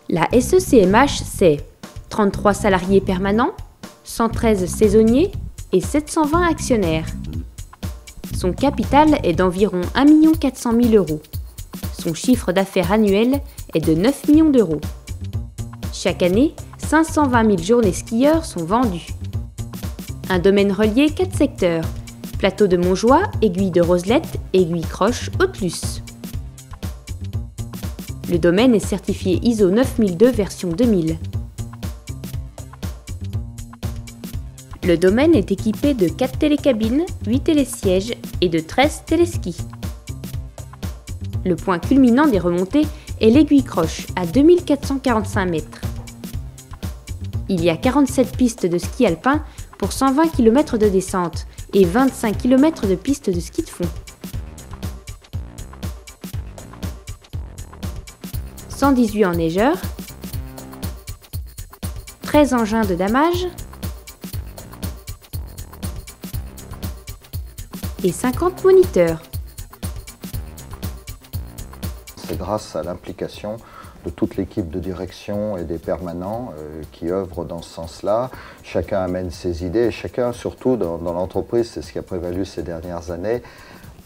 La SECMH, c'est 33 salariés permanents, 113 saisonniers et 720 actionnaires. Son capital est d'environ 1 400 000 €. Son chiffre d'affaires annuel est de 9 millions d'euros. Chaque année, 520 000 journées skieurs sont vendues. Un domaine relié 4 secteurs: plateau de Montjoie, aiguille de Roselette, aiguille Croche, Haute-Luce. Le domaine est certifié ISO 9002 version 2000. Le domaine est équipé de 4 télécabines, 8 télésièges et de 13 téléskis. Le point culminant des remontées est l'aiguille Croche, à 2445 mètres. Il y a 47 pistes de ski alpin pour 120 km de descente et 25 km de pistes de ski de fond. 118 enneigeurs, 13 engins de damage et 50 moniteurs. C'est grâce à l'implication de toute l'équipe de direction et des permanents qui œuvrent dans ce sens-là. Chacun amène ses idées et chacun, surtout dans l'entreprise, c'est ce qui a prévalu ces dernières années,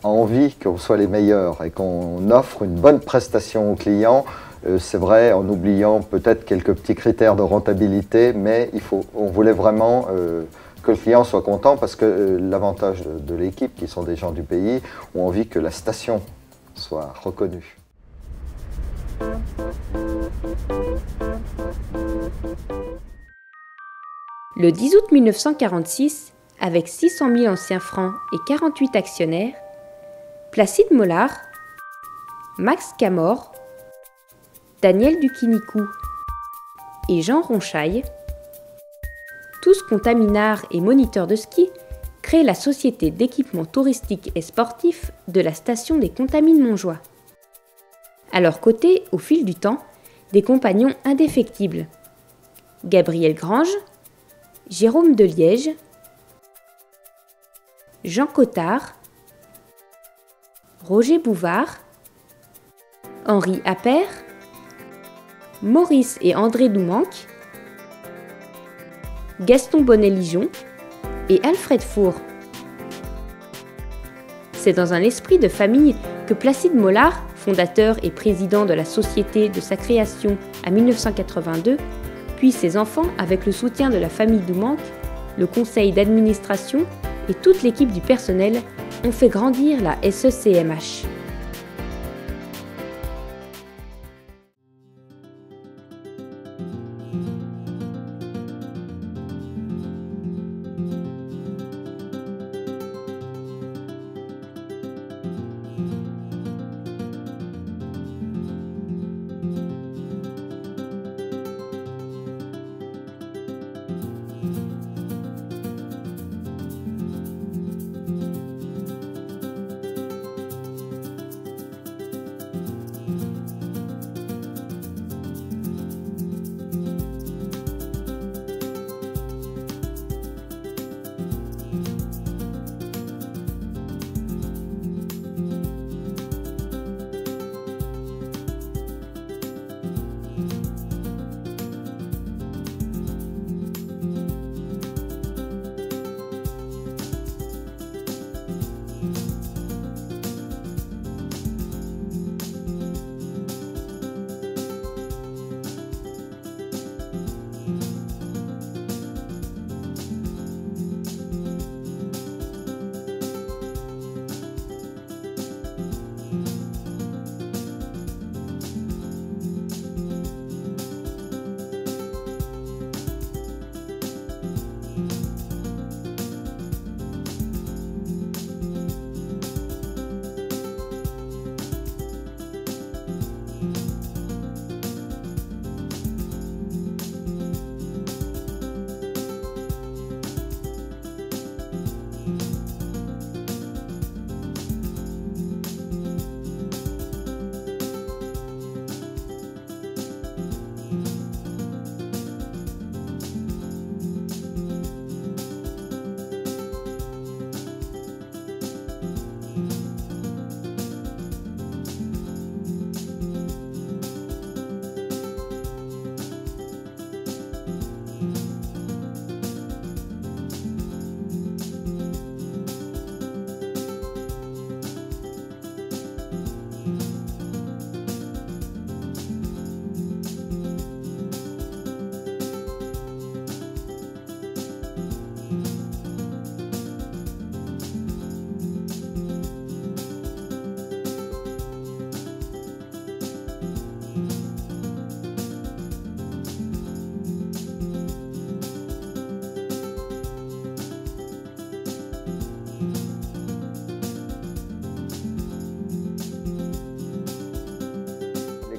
a envie qu'on soit les meilleurs et qu'on offre une bonne prestation aux clients. C'est vrai, en oubliant peut-être quelques petits critères de rentabilité, mais on voulait vraiment que le client soit content parce que l'avantage de l'équipe, qui sont des gens du pays, ont envie que la station soit reconnue. Le 10 août 1946, avec 600 000 anciens francs et 48 actionnaires, Placide Mollard, Max Camor, Daniel Duquinicou et Jean Ronchaille, tous contaminards et moniteurs de ski, créent la société d'équipement touristique et sportif de la station des Contamines Montjoie. À leur côté, au fil du temps, des compagnons indéfectibles: Gabriel Grange, Jérôme Deliège, Jean Cottard, Roger Bouvard, Henri Appert, Maurice et André Doumanque, Gaston Bonnet-Ligeon et Alfred Four. C'est dans un esprit de famille que Placide Mollard, fondateur et président de la société de sa création à 1982, puis ses enfants, avec le soutien de la famille Doumanque, le conseil d'administration et toute l'équipe du personnel, ont fait grandir la SECMH.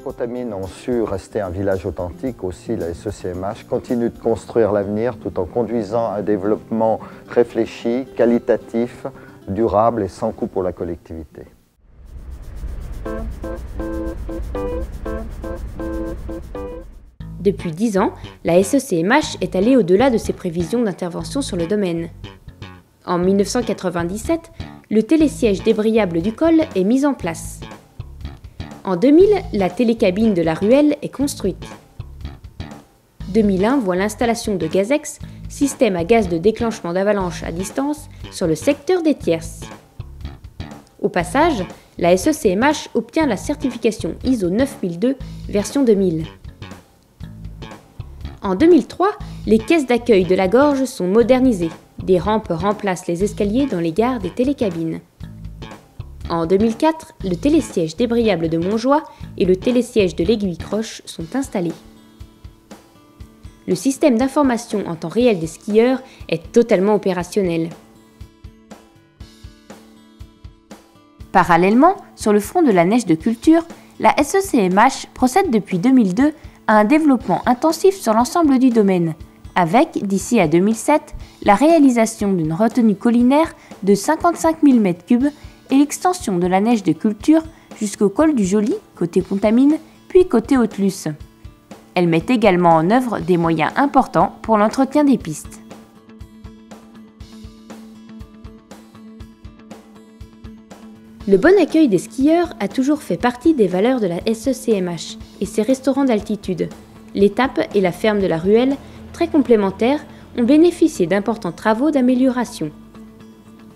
Contamine ont su rester un village authentique, aussi la SECMH continue de construire l'avenir tout en conduisant un développement réfléchi, qualitatif, durable et sans coût pour la collectivité. Depuis 10 ans, la SECMH est allée au-delà de ses prévisions d'intervention sur le domaine. En 1997, le télésiège débrayable du col est mis en place. En 2000, la télécabine de la ruelle est construite. 2001 voit l'installation de Gazex, système à gaz de déclenchement d'avalanche à distance, sur le secteur des tierces. Au passage, la SECMH obtient la certification ISO 9002 version 2000. En 2003, les caisses d'accueil de la gorge sont modernisées. Des rampes remplacent les escaliers dans les gares des télécabines. En 2004, le télésiège débrayable de Montjoie et le télésiège de l'Aiguille Croche sont installés. Le système d'information en temps réel des skieurs est totalement opérationnel. Parallèlement, sur le front de la neige de culture, la SECMH procède depuis 2002 à un développement intensif sur l'ensemble du domaine, avec, d'ici à 2007, la réalisation d'une retenue collinaire de 55 000 m3 et l'extension de la neige de culture jusqu'au col du Joly, côté Contamine, puis côté Haute-Luce. Elle met également en œuvre des moyens importants pour l'entretien des pistes. Le bon accueil des skieurs a toujours fait partie des valeurs de la SECMH et ses restaurants d'altitude. L'étape et la ferme de la Ruelle, très complémentaires, ont bénéficié d'importants travaux d'amélioration.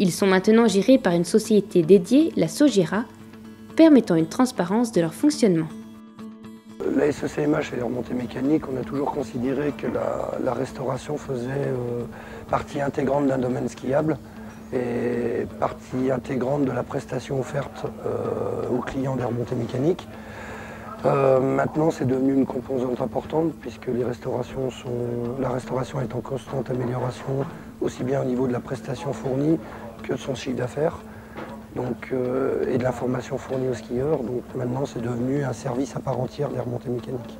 Ils sont maintenant gérés par une société dédiée, la Sogera, permettant une transparence de leur fonctionnement. La SECMH et les remontées mécaniques, on a toujours considéré que la restauration faisait partie intégrante d'un domaine skiable et partie intégrante de la prestation offerte aux clients des remontées mécaniques. Maintenant, c'est devenu une composante importante puisque la restauration est en constante amélioration, aussi bien au niveau de la prestation fournie que de son chiffre d'affaires et de l'information fournie aux skieurs. Donc maintenant, c'est devenu un service à part entière des remontées mécaniques.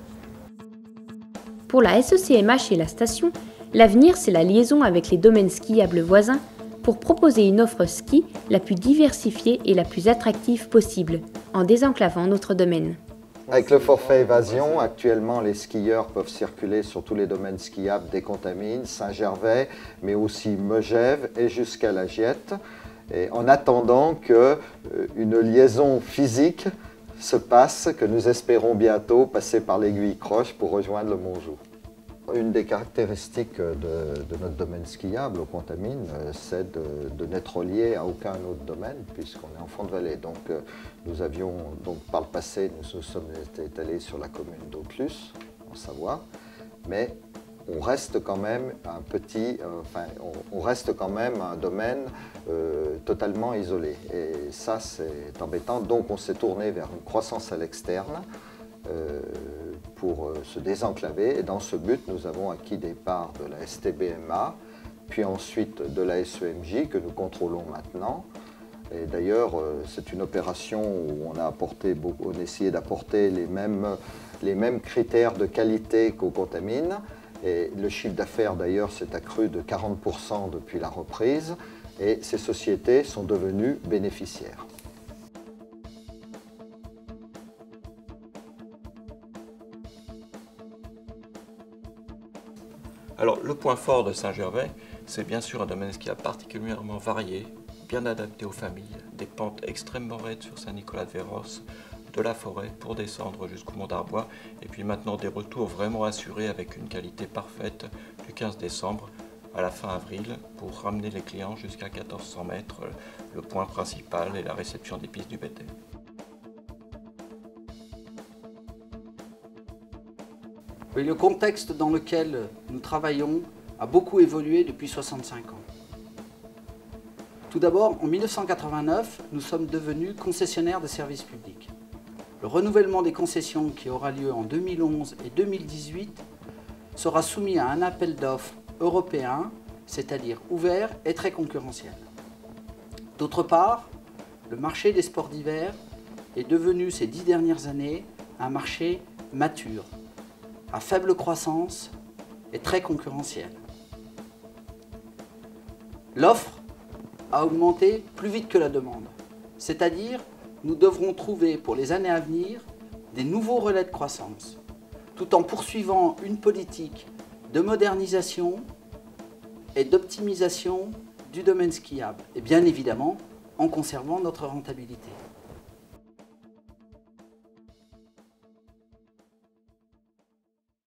Pour la SECMH et la station, l'avenir, c'est la liaison avec les domaines skiables voisins pour proposer une offre ski la plus diversifiée et la plus attractive possible, en désenclavant notre domaine. Avec le forfait évasion, actuellement les skieurs peuvent circuler sur tous les domaines skiables des Contamines, Saint-Gervais, mais aussi Megève et jusqu'à la Giette. Et en attendant qu'une liaison physique se passe, que nous espérons bientôt passer par l'Aiguille Croche pour rejoindre le Montjoux. Une des caractéristiques de notre domaine skiable au Contamine, c'est de n'être relié à aucun autre domaine puisqu'on est en fond de vallée. Donc nous avions, par le passé, nous sommes étalés sur la commune d'Haute-Luce, en Savoie, mais on reste quand même on reste quand même un domaine totalement isolé. Et ça, c'est embêtant. Donc on s'est tourné vers une croissance à l'externe pour se désenclaver. Et dans ce but, nous avons acquis des parts de la STBMA, puis ensuite de la SEMJ que nous contrôlons maintenant. Et d'ailleurs, c'est une opération où on a essayé d'apporter les mêmes critères de qualité qu'au Contamine. Et le chiffre d'affaires d'ailleurs s'est accru de 40% depuis la reprise et ces sociétés sont devenues bénéficiaires. Alors le point fort de Saint-Gervais, c'est bien sûr un domaine qui a particulièrement varié, bien adapté aux familles, des pentes extrêmement raides sur Saint-Nicolas-de-Véros, de la forêt pour descendre jusqu'au Mont d'Arbois et puis maintenant des retours vraiment assurés avec une qualité parfaite du 15 décembre à la fin avril pour ramener les clients jusqu'à 1400 mètres, le point principal et la réception des pistes du BT. Oui, le contexte dans lequel nous travaillons a beaucoup évolué depuis 65 ans. Tout d'abord, en 1989, nous sommes devenus concessionnaires de services publics. Le renouvellement des concessions qui aura lieu en 2011 et 2018 sera soumis à un appel d'offres européen, c'est-à-dire ouvert et très concurrentiel. D'autre part, le marché des sports d'hiver est devenu ces 10 dernières années un marché mature, à faible croissance et très concurrentiel. L'offre a augmenté plus vite que la demande, c'est-à-dire nous devrons trouver pour les années à venir des nouveaux relais de croissance, tout en poursuivant une politique de modernisation et d'optimisation du domaine skiable, et bien évidemment en conservant notre rentabilité.